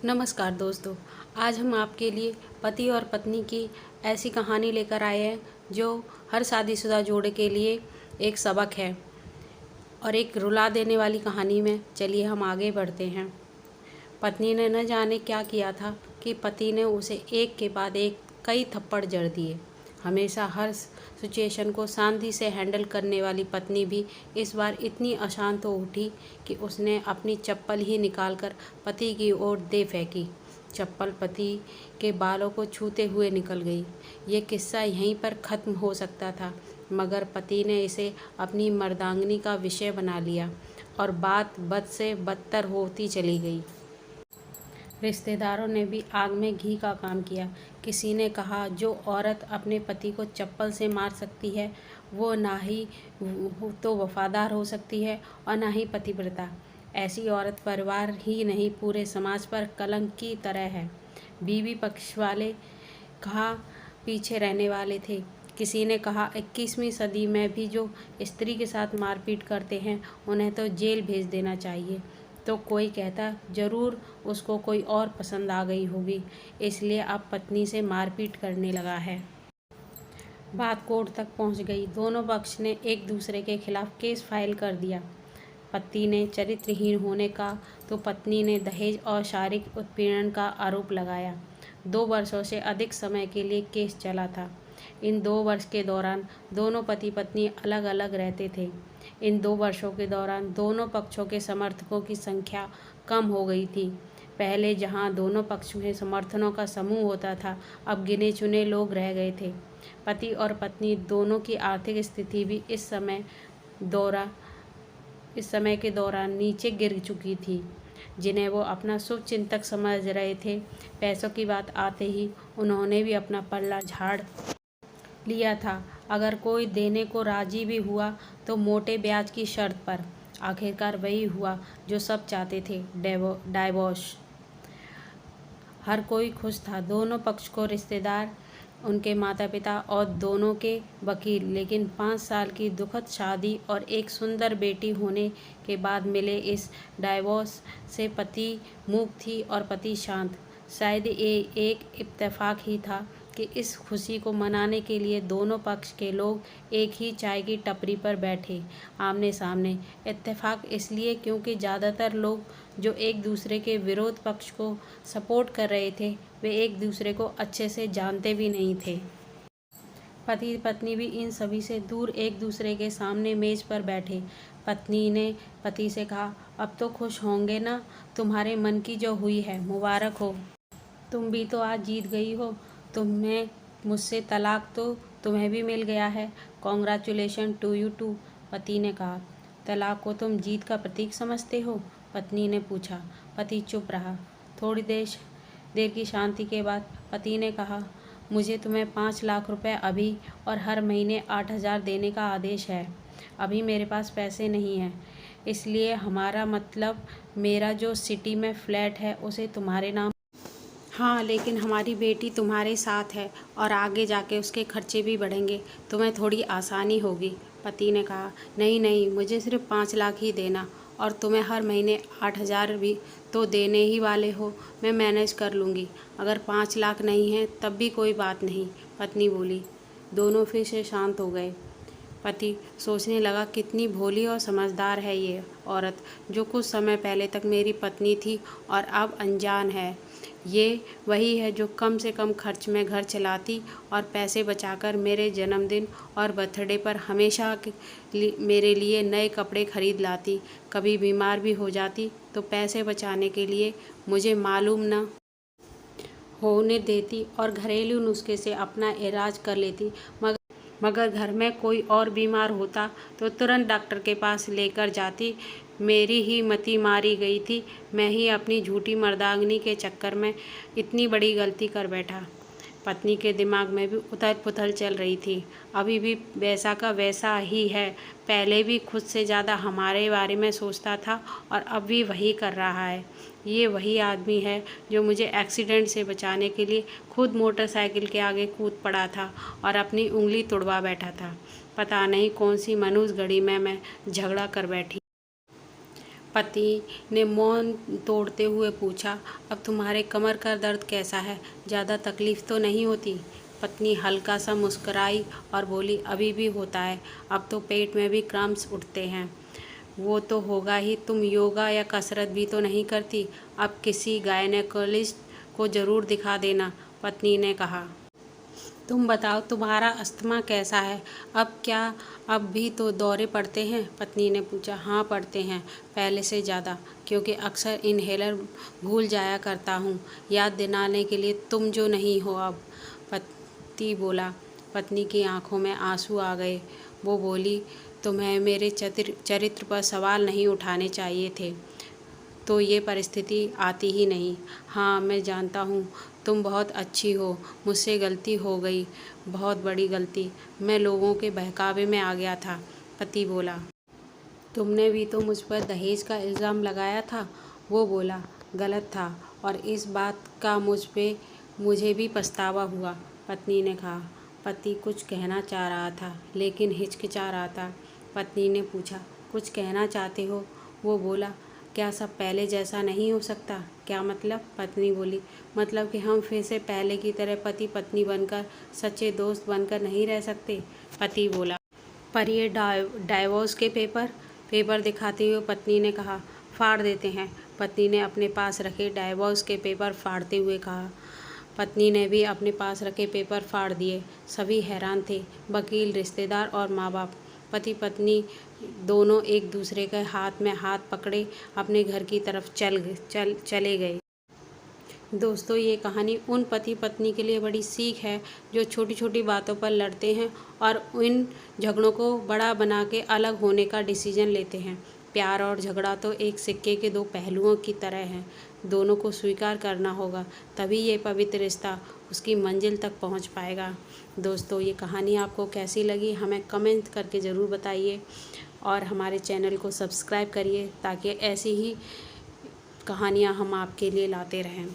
नमस्कार दोस्तों। आज हम आपके लिए पति और पत्नी की ऐसी कहानी लेकर आए हैं जो हर शादीशुदा जोड़े के लिए एक सबक है और एक रुला देने वाली कहानी में चलिए हम आगे बढ़ते हैं। पत्नी ने न जाने क्या किया था कि पति ने उसे एक के बाद एक कई थप्पड़ जड़ दिए। हमेशा हर सिचुएशन को शांति से हैंडल करने वाली पत्नी भी इस बार इतनी अशांत हो उठी कि उसने अपनी चप्पल ही निकालकर पति की ओर दे फेंकी। चप्पल पति के बालों को छूते हुए निकल गई। ये किस्सा यहीं पर ख़त्म हो सकता था, मगर पति ने इसे अपनी मर्दांगनी का विषय बना लिया और बात बद से बदतर होती चली गई। रिश्तेदारों ने भी आग में घी का काम किया। किसी ने कहा, जो औरत अपने पति को चप्पल से मार सकती है वो ना ही तो वफादार हो सकती है और ना ही पतिव्रता। ऐसी औरत परिवार ही नहीं पूरे समाज पर कलंक की तरह है। बीवी पक्ष वाले कहा पीछे रहने वाले थे। किसी ने कहा 21वीं सदी में भी जो स्त्री के साथ मारपीट करते हैं उन्हें तो जेल भेज देना चाहिए। तो कोई कहता ज़रूर उसको कोई और पसंद आ गई होगी, इसलिए अब पत्नी से मारपीट करने लगा है। बात कोर्ट तक पहुंच गई। दोनों पक्ष ने एक दूसरे के खिलाफ केस फाइल कर दिया। पति ने चरित्रहीन होने का तो पत्नी ने दहेज और शारीरिक उत्पीड़न का आरोप लगाया। 2 वर्षों से अधिक समय के लिए केस चला था। इन 2 वर्ष के दौरान दोनों पति पत्नी अलग अलग रहते थे। इन 2 वर्षों के दौरान दोनों पक्षों के समर्थकों की संख्या कम हो गई थी। पहले जहां दोनों पक्ष में समर्थनों का समूह होता था, अब गिने चुने लोग रह गए थे। पति और पत्नी दोनों की आर्थिक स्थिति भी इस समय के दौरान नीचे गिर चुकी थी, जिन्हें वो अपना शुभचिंतक समझ रहे थे। पैसों की बात आते ही उन्होंने भी अपना पल्ला झाड़ लिया था। अगर कोई देने को राजी भी हुआ तो मोटे ब्याज की शर्त पर। आखिरकार वही हुआ जो सब चाहते थे, डाइवोर्स। हर कोई खुश था, दोनों पक्ष को रिश्तेदार, उनके माता पिता और दोनों के वकील। लेकिन 5 साल की दुखद शादी और एक सुंदर बेटी होने के बाद मिले इस डाइवोर्स से पति मूक थी और पति शांत। शायद ये एक इत्तेफाक ही था कि इस खुशी को मनाने के लिए दोनों पक्ष के लोग एक ही चाय की टपरी पर बैठे आमने सामने। इत्तेफाक इसलिए क्योंकि ज़्यादातर लोग जो एक दूसरे के विरोध पक्ष को सपोर्ट कर रहे थे वे एक दूसरे को अच्छे से जानते भी नहीं थे। पति पत्नी भी इन सभी से दूर एक दूसरे के सामने मेज पर बैठे। पत्नी ने पति से कहा, अब तो खुश होंगे ना, तुम्हारे मन की जो हुई है मुबारक हो। तुम भी तो आज जीत गई हो। तुम्हें मुझसे तलाक तो तुम्हें भी मिल गया है। Congratulation to you too. पति ने कहा। तलाक को तुम जीत का प्रतीक समझते हो? पत्नी ने पूछा। पति चुप रहा। थोड़ी देर की शांति के बाद पति ने कहा, मुझे तुम्हें 5 लाख रुपए अभी और हर महीने 8,000 देने का आदेश है। अभी मेरे पास पैसे नहीं हैं, इसलिए हमारा मतलब मेरा जो सिटी में फ्लैट है उसे तुम्हारे नाम। हाँ, लेकिन हमारी बेटी तुम्हारे साथ है और आगे जाके उसके खर्चे भी बढ़ेंगे, तुम्हें थोड़ी आसानी होगी। पति ने कहा, नहीं नहीं, मुझे सिर्फ 5 लाख ही देना और तुम्हें हर महीने 8,000 भी तो देने ही वाले हो। मैं मैनेज कर लूँगी। अगर 5 लाख नहीं है तब भी कोई बात नहीं, पत्नी बोली। दोनों फिर से शांत हो गए। पति सोचने लगा, कितनी भोली और समझदार है ये औरत, जो कुछ समय पहले तक मेरी पत्नी थी और अब अनजान है। ये वही है जो कम से कम खर्च में घर चलाती और पैसे बचाकर मेरे जन्मदिन और बर्थडे पर हमेशा मेरे लिए नए कपड़े खरीद लाती। कभी बीमार भी हो जाती तो पैसे बचाने के लिए मुझे मालूम न होने देती और घरेलू नुस्खे से अपना इलाज कर लेती। मगर घर में कोई और बीमार होता तो तुरंत डॉक्टर के पास लेकर जाती। मेरी ही मति मारी गई थी। मैं ही अपनी झूठी मर्दांगनी के चक्कर में इतनी बड़ी गलती कर बैठा। पत्नी के दिमाग में भी उथल पुथल चल रही थी। अभी भी वैसा का वैसा ही है। पहले भी खुद से ज़्यादा हमारे बारे में सोचता था और अब भी वही कर रहा है। ये वही आदमी है जो मुझे एक्सीडेंट से बचाने के लिए खुद मोटरसाइकिल के आगे कूद पड़ा था और अपनी उंगली तुड़वा बैठा था। पता नहीं कौन सी मनुष्य घड़ी में मैं झगड़ा कर बैठी। पति ने मौन तोड़ते हुए पूछा, अब तुम्हारे कमर का दर्द कैसा है? ज़्यादा तकलीफ तो नहीं होती? पत्नी हल्का सा मुस्कुराई और बोली, अभी भी होता है, अब तो पेट में भी क्रैम्प्स उठते हैं। वो तो होगा ही, तुम योगा या कसरत भी तो नहीं करती, अब किसी गायनेकोलॉजिस्ट को ज़रूर दिखा देना, पत्नी ने कहा। तुम बताओ, तुम्हारा अस्थमा कैसा है? अब भी तो दौरे पड़ते हैं? पत्नी ने पूछा। हाँ पड़ते हैं, पहले से ज़्यादा, क्योंकि अक्सर इन्हेलर भूल जाया करता हूँ याद दिलाने के लिए, तुम जो नहीं हो अब, पति बोला। पत्नी की आंखों में आंसू आ गए। वो बोली, तुम्हें मेरे चरित्र पर सवाल नहीं उठाने चाहिए थे, तो ये परिस्थिति आती ही नहीं। हाँ मैं जानता हूँ, तुम बहुत अच्छी हो, मुझसे गलती हो गई, बहुत बड़ी गलती, मैं लोगों के बहकावे में आ गया था, पति बोला। तुमने भी तो मुझ पर दहेज का इल्ज़ाम लगाया था, वो बोला। गलत था, और इस बात का मुझे भी पछतावा हुआ, पत्नी ने कहा। पति कुछ कहना चाह रहा था, लेकिन हिचकिचा रहा था। पत्नी ने पूछा, कुछ कहना चाहते हो? वो बोला, क्या सब पहले जैसा नहीं हो सकता? क्या मतलब? पत्नी बोली, मतलब कि हम फिर से पहले की तरह पति पत्नी बनकर, सच्चे दोस्त बनकर नहीं रह सकते, पति बोला। पर ये डाइवोर्स के पेपर दिखाते हुए पत्नी ने कहा। फाड़ देते हैं, पत्नी ने अपने पास रखे डाइवोर्स के पेपर फाड़ते हुए कहा। पत्नी ने भी अपने पास रखे पेपर फाड़ दिए। सभी हैरान थे, वकील, रिश्तेदार और माँ बाप। पति पत्नी दोनों एक दूसरे के हाथ में हाथ पकड़े अपने घर की तरफ चले गए। दोस्तों, ये कहानी उन पति पत्नी के लिए बड़ी सीख है जो छोटी छोटी बातों पर लड़ते हैं और इन झगड़ों को बड़ा बना के अलग होने का डिसीजन लेते हैं। प्यार और झगड़ा तो एक सिक्के के दो पहलुओं की तरह हैं, दोनों को स्वीकार करना होगा, तभी ये पवित्र रिश्ता उसकी मंजिल तक पहुंच पाएगा। दोस्तों, ये कहानी आपको कैसी लगी हमें कमेंट करके ज़रूर बताइए, और हमारे चैनल को सब्सक्राइब करिए ताकि ऐसी ही कहानियाँ हम आपके लिए लाते रहें।